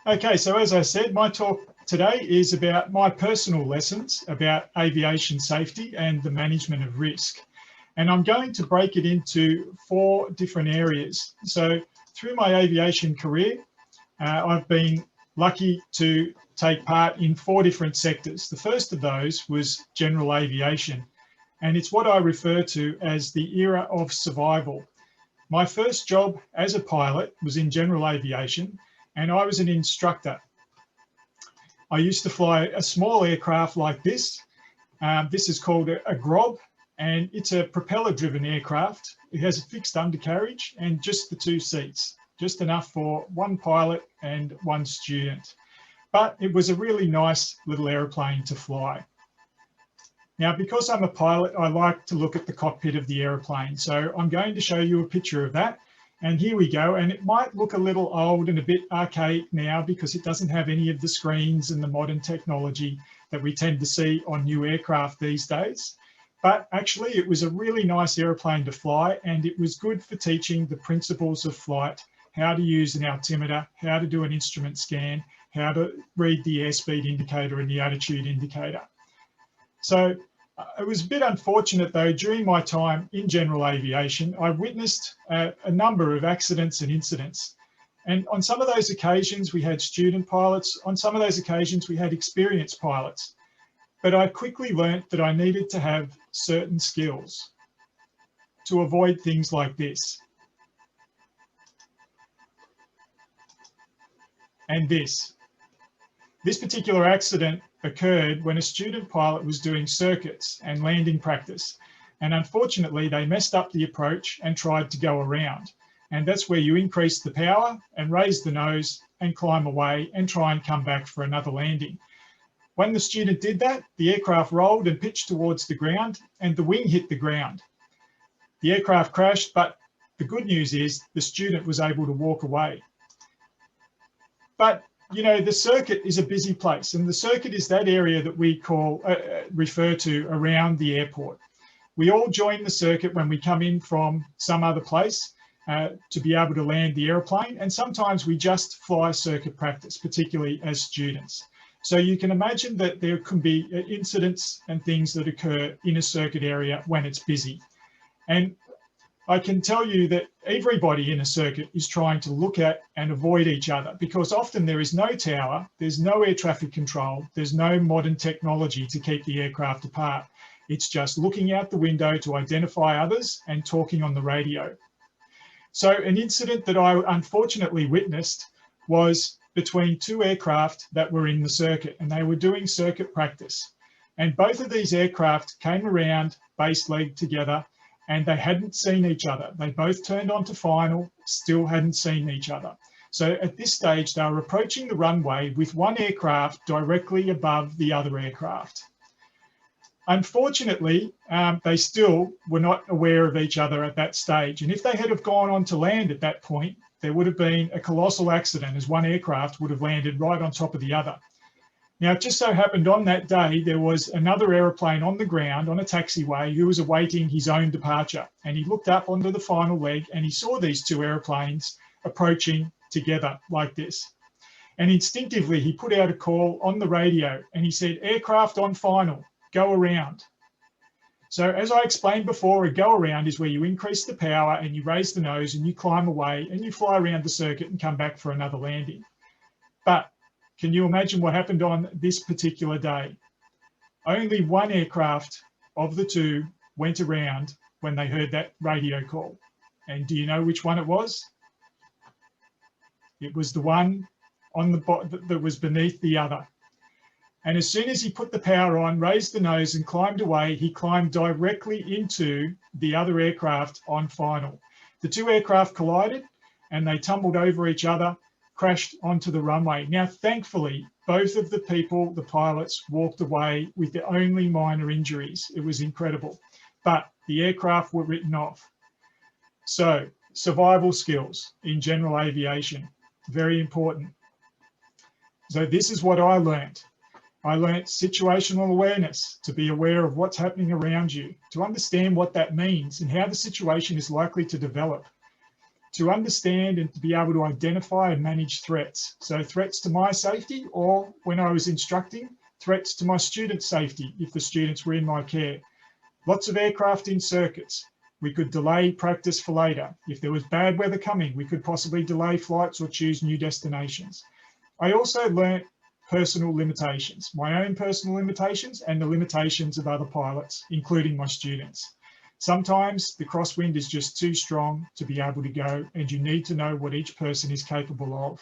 Okay, so as I said, my talk today is about my personal lessons about aviation safety and the management of risk. And I'm going to break it into 4 different areas. So through my aviation career, I've been lucky to take part in 4 different sectors. The first of those was general aviation, and it's what I refer to as the era of survival. My first job as a pilot was in general aviation, and I was an instructor. I used to fly a small aircraft like this. This is called a GROB, and it's a propeller-driven aircraft. It has a fixed undercarriage and just the 2 seats, just enough for 1 pilot and 1 student. But it was a really nice little aeroplane to fly. Now, because I'm a pilot, I like to look at the cockpit of the aeroplane. So I'm going to show you a picture of that. And here we go. And it might look a little old and a bit archaic now because it doesn't have any of the screens and the modern technology that we tend to see on new aircraft these days. But actually, it was a really nice airplane to fly, and it was good for teaching the principles of flight, how to use an altimeter, how to do an instrument scan, how to read the airspeed indicator and the attitude indicator. So it was a bit unfortunate though, during my time in general aviation, I witnessed a number of accidents and incidents. And on some of those occasions, we had student pilots. On some of those occasions, we had experienced pilots. But I quickly learnt that I needed to have certain skills to avoid things like this. And this. This particular accident occurred when a student pilot was doing circuits and landing practice. And unfortunately, they messed up the approach and tried to go around. And that's where you increase the power and raise the nose and climb away and try and come back for another landing. When the student did that, the aircraft rolled and pitched towards the ground and the wing hit the ground. The aircraft crashed, but the good news is the student was able to walk away. But you know, the circuit is a busy place, and the circuit is that area that we refer to around the airport. We all join the circuit when we come in from some other place to be able to land the airplane, and sometimes we just fly circuit practice, particularly as students. So you can imagine that there can be incidents and things that occur in a circuit area when it's busy. And I can tell you that everybody in a circuit is trying to look at and avoid each other, because often there is no tower, there's no air traffic control, there's no modern technology to keep the aircraft apart. It's just looking out the window to identify others and talking on the radio. So an incident that I unfortunately witnessed was between 2 aircraft that were in the circuit, and they were doing circuit practice. And both of these aircraft came around base leg together, and they hadn't seen each other. They both turned onto final, still hadn't seen each other. So at this stage, they were approaching the runway with 1 aircraft directly above the other aircraft. Unfortunately, they still were not aware of each other at that stage. And if they had have gone on to land at that point, there would have been a colossal accident, as 1 aircraft would have landed right on top of the other. Now, it just so happened on that day, there was another aeroplane on the ground on a taxiway who was awaiting his own departure. And he looked up onto the final leg and he saw these 2 airplanes approaching together like this. And instinctively, he put out a call on the radio and he said, "Aircraft on final, go around." So as I explained before, a go around is where you increase the power and you raise the nose and you climb away and you fly around the circuit and come back for another landing. But can you imagine what happened on this particular day? Only 1 aircraft of the 2 went around when they heard that radio call. And do you know which one it was? It was the one on the that was beneath the other. And as soon as he put the power on, raised the nose and climbed away, he climbed directly into the other aircraft on final. The 2 aircraft collided and they tumbled over each other, crashed onto the runway. Now, thankfully, both of the people, the pilots, walked away with the only minor injuries. It was incredible, but the aircraft were written off. So survival skills in general aviation, very important. So this is what I learned. I learned situational awareness, to be aware of what's happening around you, to understand what that means and how the situation is likely to develop, to understand and to be able to identify and manage threats. So threats to my safety, or when I was instructing, threats to my students' safety if the students were in my care. Lots of aircraft in circuits. We could delay practice for later. If there was bad weather coming, we could possibly delay flights or choose new destinations. I also learnt personal limitations, my own personal limitations and the limitations of other pilots, including my students. Sometimes the crosswind is just too strong to be able to go, and you need to know what each person is capable of.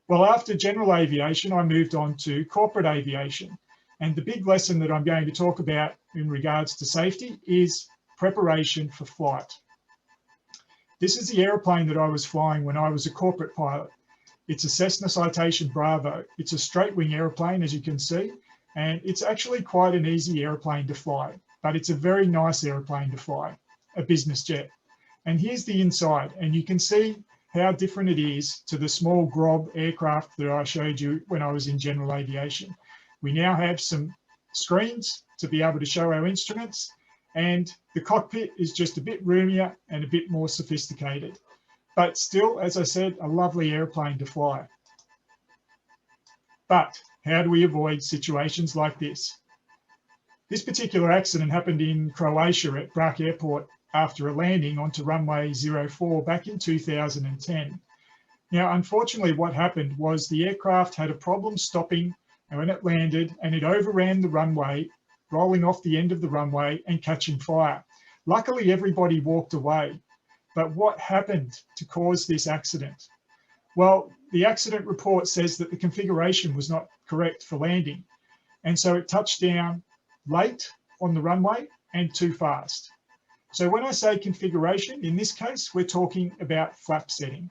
Well, after general aviation, I moved on to corporate aviation. And the big lesson that I'm going to talk about in regards to safety is preparation for flight. This is the airplane that I was flying when I was a corporate pilot. It's a Cessna Citation Bravo. It's a straight wing airplane, as you can see, and it's actually quite an easy airplane to fly, but it's a very nice airplane to fly, a business jet. And here's the inside, and you can see how different it is to the small Grob aircraft that I showed you when I was in general aviation. We now have some screens to be able to show our instruments, and the cockpit is just a bit roomier and a bit more sophisticated. But still, as I said, a lovely airplane to fly. But how do we avoid situations like this? This particular accident happened in Croatia at Brac Airport after a landing onto runway 04 back in 2010. Now, unfortunately, what happened was the aircraft had a problem stopping when it landed, and it overran the runway, rolling off the end of the runway and catching fire. Luckily, everybody walked away. But what happened to cause this accident? Well, the accident report says that the configuration was not correct for landing. And so it touched down late on the runway and too fast. So when I say configuration, in this case, we're talking about flap setting.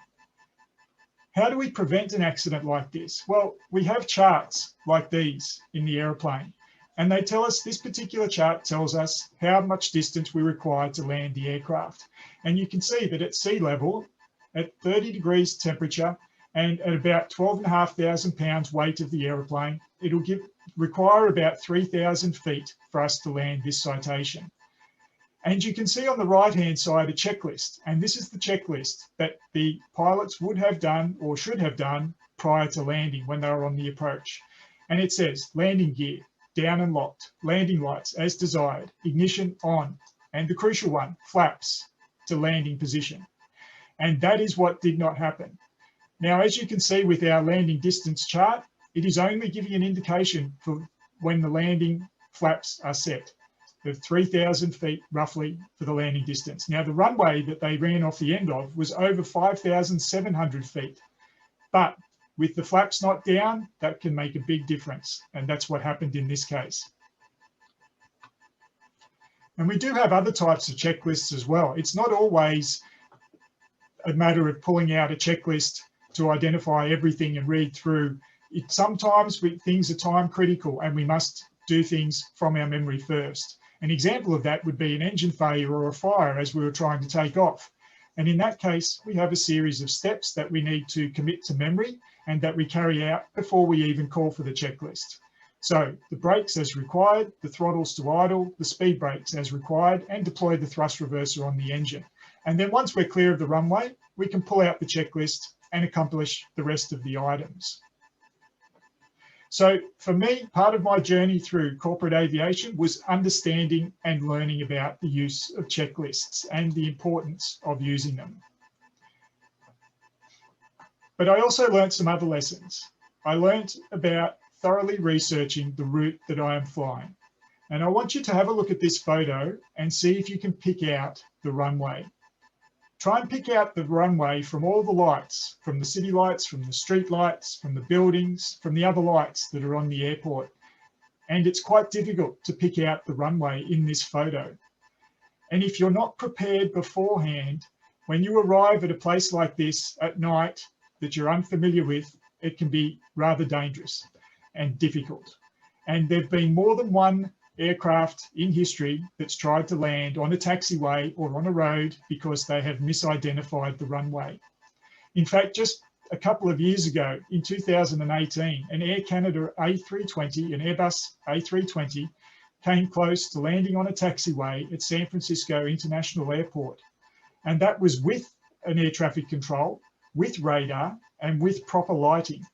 How do we prevent an accident like this? Well, we have charts like these in the airplane, and they tell us, this particular chart tells us how much distance we require to land the aircraft. And you can see that at sea level, at 30 degrees temperature, and at about 12,500 pounds weight of the airplane, it'll require about 3,000 feet for us to land this citation. And you can see on the right-hand side a checklist, and this is the checklist that the pilots would have done or should have done prior to landing when they were on the approach. And it says landing gear, down and locked, landing lights as desired, ignition on, and the crucial one, flaps to landing position. And that is what did not happen. Now, as you can see with our landing distance chart, it is only giving an indication for when the landing flaps are set, of 3,000 feet roughly for the landing distance. Now, the runway that they ran off the end of was over 5,700 feet, but with the flaps not down, that can make a big difference. And that's what happened in this case. And we do have other types of checklists as well. It's not always a matter of pulling out a checklist to identify everything and read through. Sometimes things are time critical and we must do things from our memory first. An example of that would be an engine failure or a fire as we were trying to take off. And in that case, we have a series of steps that we need to commit to memory and that we carry out before we even call for the checklist. So the brakes as required, the throttles to idle, the speed brakes as required, and deploy the thrust reverser on the engine. And then once we're clear of the runway, we can pull out the checklist and accomplish the rest of the items. So for me, part of my journey through corporate aviation was understanding and learning about the use of checklists and the importance of using them. But I also learned some other lessons. I learned about thoroughly researching the route that I am flying. And I want you to have a look at this photo and see if you can pick out the runway. Try and pick out the runway from all the lights, from the city lights, from the street lights, from the buildings, from the other lights that are on the airport. And it's quite difficult to pick out the runway in this photo. And if you're not prepared beforehand, when you arrive at a place like this at night that you're unfamiliar with, it can be rather dangerous and difficult. And there've been more than one aircraft in history that's tried to land on a taxiway or on a road because they have misidentified the runway. In fact, just a couple of years ago, in 2018, an Air Canada A320, an Airbus A320, came close to landing on a taxiway at San Francisco International Airport. And that was with an air traffic control, with radar and with proper lighting.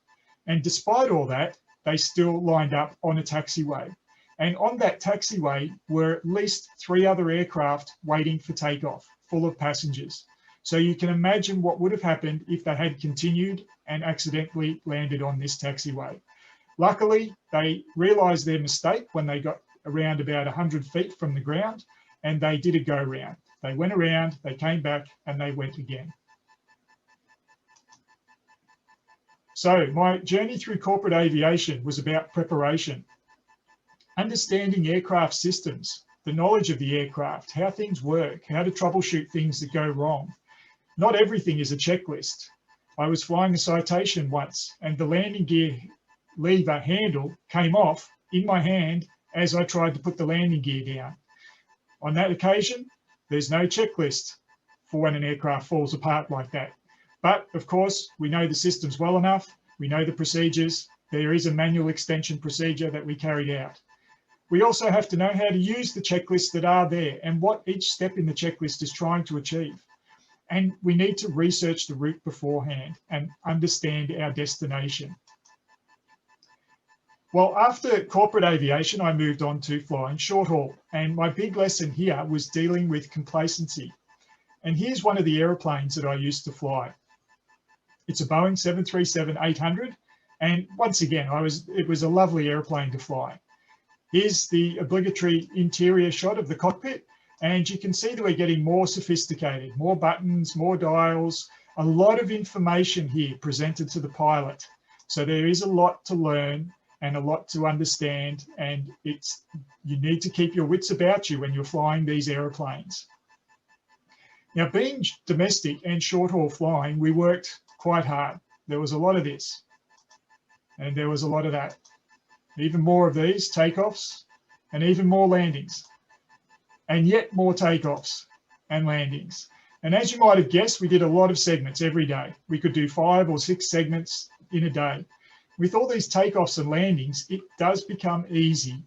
And despite all that, they still lined up on a taxiway. And on that taxiway were at least 3 other aircraft waiting for takeoff, full of passengers. So you can imagine what would have happened if they had continued and accidentally landed on this taxiway. Luckily, they realised their mistake when they got around about 100 feet from the ground, and they did a go round. They went around, they came back, and they went again. So my journey through corporate aviation was about preparation, understanding aircraft systems, the knowledge of the aircraft, how things work, how to troubleshoot things that go wrong. Not everything is a checklist. I was flying a Citation once, and the landing gear lever handle came off in my hand as I tried to put the landing gear down. On that occasion, there's no checklist for when an aircraft falls apart like that. But of course, we know the systems well enough. We know the procedures. There is a manual extension procedure that we carried out. We also have to know how to use the checklists that are there and what each step in the checklist is trying to achieve. And we need to research the route beforehand and understand our destination. Well, after corporate aviation, I moved on to flying short haul. And my big lesson here was dealing with complacency. And here's one of the aeroplanes that I used to fly. It's a Boeing 737-800. And once again, it was a lovely airplane to fly. Here's the obligatory interior shot of the cockpit. And you can see that we're getting more sophisticated, more buttons, more dials, a lot of information here presented to the pilot. So there is a lot to learn and a lot to understand, and you need to keep your wits about you when you're flying these aeroplanes. Now, being domestic and short haul flying, we worked quite hard. There was a lot of this, and there was a lot of that. Even more of these takeoffs, and even more landings, and yet more takeoffs and landings. And as you might have guessed, we did a lot of segments every day. We could do 5 or 6 segments in a day. With all these takeoffs and landings, it does become easy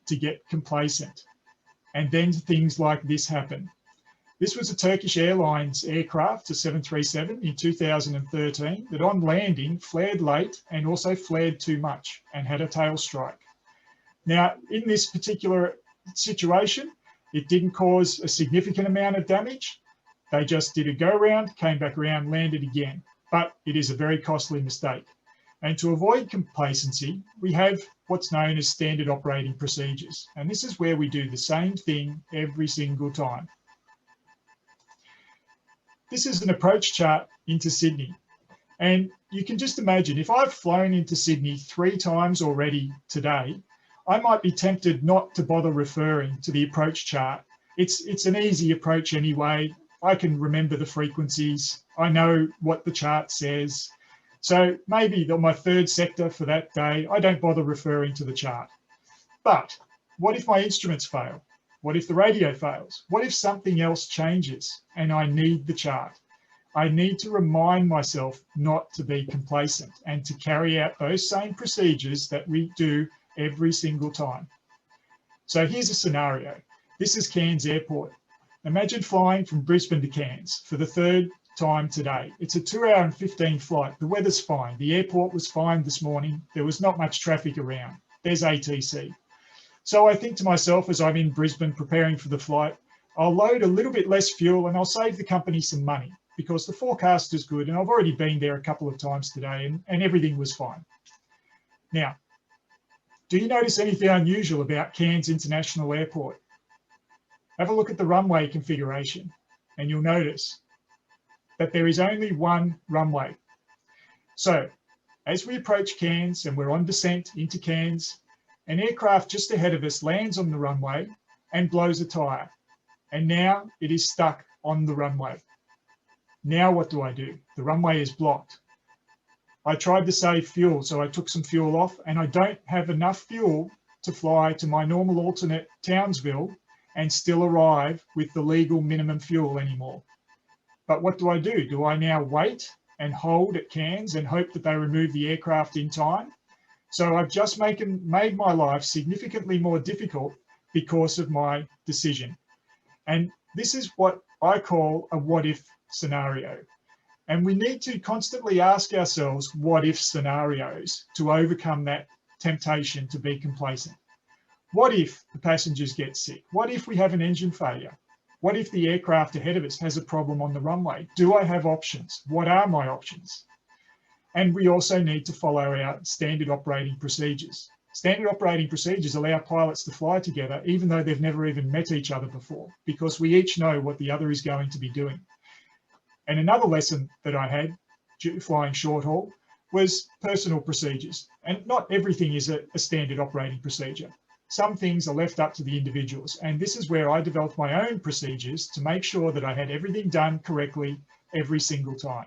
to get complacent. And then things like this happen. This was a Turkish Airlines aircraft, a 737 in 2013, that on landing flared late and also flared too much and had a tail strike. Now, in this particular situation, it didn't cause a significant amount of damage. They just did a go round, came back around, landed again. But it is a very costly mistake. And to avoid complacency, we have what's known as standard operating procedures. And this is where we do the same thing every single time. This is an approach chart into Sydney. And you can just imagine, if I've flown into Sydney 3 times already today, I might be tempted not to bother referring to the approach chart. It's an easy approach anyway. I can remember the frequencies. I know what the chart says. So maybe on my 3rd sector for that day, I don't bother referring to the chart. But what if my instruments fail? What if the radio fails? What if something else changes and I need the chart? I need to remind myself not to be complacent and to carry out those same procedures that we do every single time. So here's a scenario. This is Cairns Airport. Imagine flying from Brisbane to Cairns for the 3rd time today. It's a 2-hour and 15 flight. The weather's fine. The airport was fine this morning. There was not much traffic around. There's ATC. So I think to myself, as I'm in Brisbane preparing for the flight, I'll load a little bit less fuel and I'll save the company some money because the forecast is good and I've already been there a couple of times today and everything was fine. Now, do you notice anything unusual about Cairns International Airport? Have a look at the runway configuration and you'll notice that there is only one runway. So as we approach Cairns and we're on descent into Cairns, an aircraft just ahead of us lands on the runway and blows a tire. And now it is stuck on the runway. Now what do? The runway is blocked. I tried to save fuel, so I took some fuel off and I don't have enough fuel to fly to my normal alternate Townsville and still arrive with the legal minimum fuel anymore. But what do? Do I now wait and hold at Cairns and hope that they remove the aircraft in time? So I've just made my life significantly more difficult because of my decision. And this is what I call a what if scenario. And we need to constantly ask ourselves what if scenarios to overcome that temptation to be complacent. What if the passengers get sick? What if we have an engine failure? What if the aircraft ahead of us has a problem on the runway? Do I have options? What are my options? And we also need to follow our standard operating procedures. Standard operating procedures allow pilots to fly together even though they've never even met each other before, because we each know what the other is going to be doing. And another lesson that I had flying short haul was personal procedures. And not everything is a standard operating procedure. Some things are left up to the individuals. And this is where I developed my own procedures to make sure that I had everything done correctly every single time.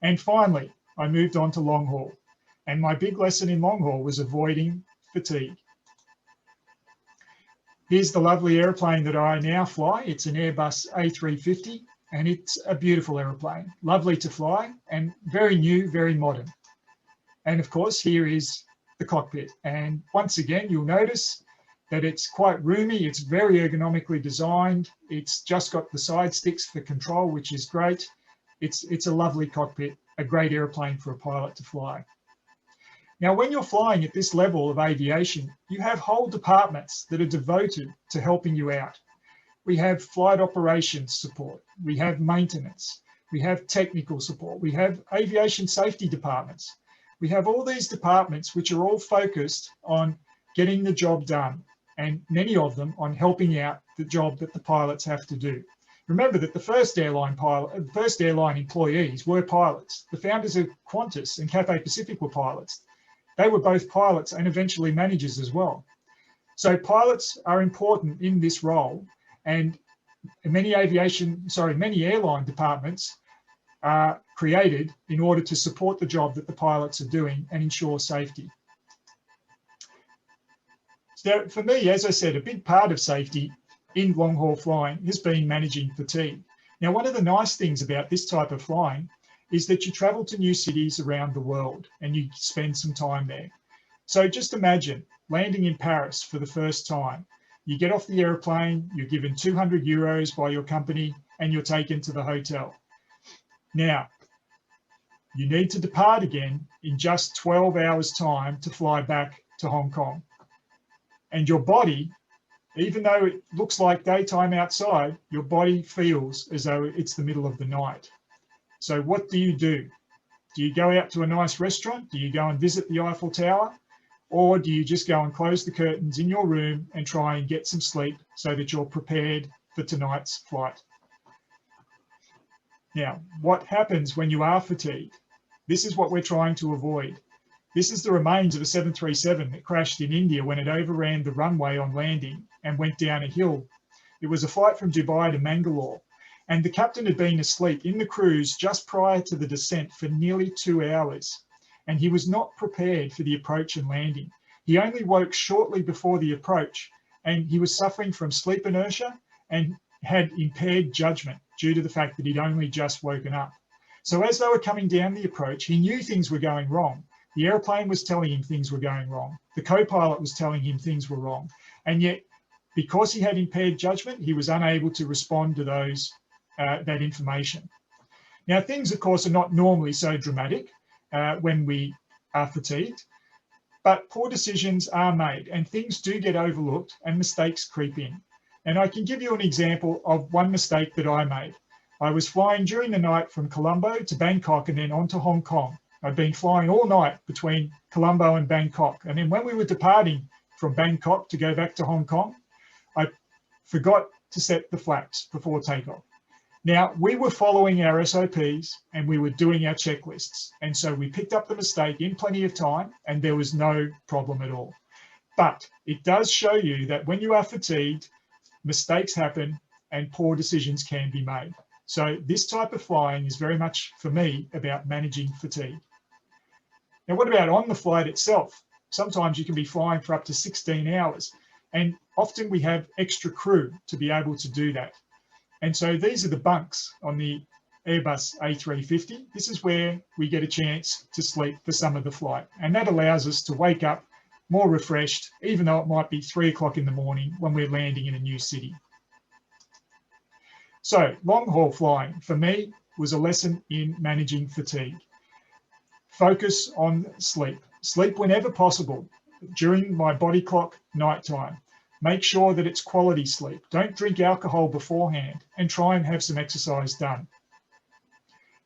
And finally, I moved on to long haul. And my big lesson in long haul was avoiding fatigue. Here's the lovely airplane that I now fly. It's an Airbus A350, and it's a beautiful airplane, lovely to fly and very new, very modern. And of course, here is the cockpit. And once again, you'll notice that it's quite roomy. It's very ergonomically designed. It's just got the side sticks for control, which is great. It's a lovely cockpit, a great airplane for a pilot to fly. Now, when you're flying at this level of aviation, you have whole departments that are devoted to helping you out. We have flight operations support, we have maintenance, we have technical support, we have aviation safety departments. We have all these departments which are all focused on getting the job done, and many of them on helping out the job that the pilots have to do. Remember that the first airline employees were pilots. The founders of Qantas and Cathay Pacific were pilots. They were both pilots and eventually managers as well. So pilots are important in this role, and many airline departments are created in order to support the job that the pilots are doing and ensure safety. So for me, as I said, a big part of safety in long haul flying has been managing fatigue. Now, one of the nice things about this type of flying is that you travel to new cities around the world and you spend some time there. So just imagine landing in Paris for the first time. You get off the airplane, you're given 200 euros by your company, and you're taken to the hotel. Now, you need to depart again in just 12 hours time to fly back to Hong Kong. And your body, even though it looks like daytime outside, your body feels as though it's the middle of the night. So what do you do? Do you go out to a nice restaurant? Do you go and visit the Eiffel Tower? Or do you just go and close the curtains in your room and try and get some sleep so that you're prepared for tonight's flight? Now, what happens when you are fatigued? This is what we're trying to avoid. This is the remains of a 737 that crashed in India when it overran the runway on landing and went down a hill. It was a flight from Dubai to Mangalore, and the captain had been asleep in the cruise just prior to the descent for nearly 2 hours, and he was not prepared for the approach and landing. He only woke shortly before the approach, and he was suffering from sleep inertia and had impaired judgment due to the fact that he'd only just woken up. So as they were coming down the approach, he knew things were going wrong. The airplane was telling him things were going wrong. The co-pilot was telling him things were wrong. And yet, because he had impaired judgment, he was unable to respond to that information. Now, things, of course, are not normally so dramatic when we are fatigued, but poor decisions are made and things do get overlooked and mistakes creep in. And I can give you an example of one mistake that I made. I was flying during the night from Colombo to Bangkok and then on to Hong Kong. I'd been flying all night between Colombo and Bangkok. And then when we were departing from Bangkok to go back to Hong Kong, I forgot to set the flaps before takeoff. Now, we were following our SOPs and we were doing our checklists. And so we picked up the mistake in plenty of time and there was no problem at all. But it does show you that when you are fatigued, mistakes happen and poor decisions can be made. So this type of flying is very much, for me, about managing fatigue. Now, what about on the flight itself? Sometimes you can be flying for up to 16 hours, and often we have extra crew to be able to do that. And so these are the bunks on the Airbus A350. This is where we get a chance to sleep for some of the flight. And that allows us to wake up more refreshed, even though it might be 3 o'clock in the morning when we're landing in a new city. So long haul flying for me was a lesson in managing fatigue. Focus on sleep. Sleep whenever possible during my body clock nighttime. Make sure that it's quality sleep. Don't drink alcohol beforehand and try and have some exercise done.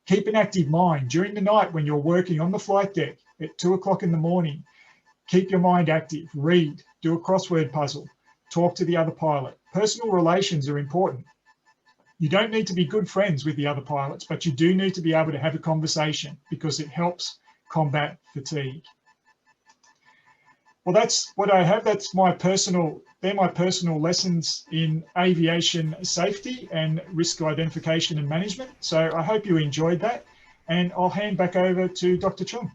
Keep an active mind during the night when you're working on the flight deck at 2 o'clock in the morning. Keep your mind active, read, do a crossword puzzle, talk to the other pilot. Personal relations are important. You don't need to be good friends with the other pilots, but you do need to be able to have a conversation because it helps combat fatigue. Well, that's what I have. They're my personal lessons in aviation safety and risk identification and management. So I hope you enjoyed that. And I'll hand back over to Dr. Chung.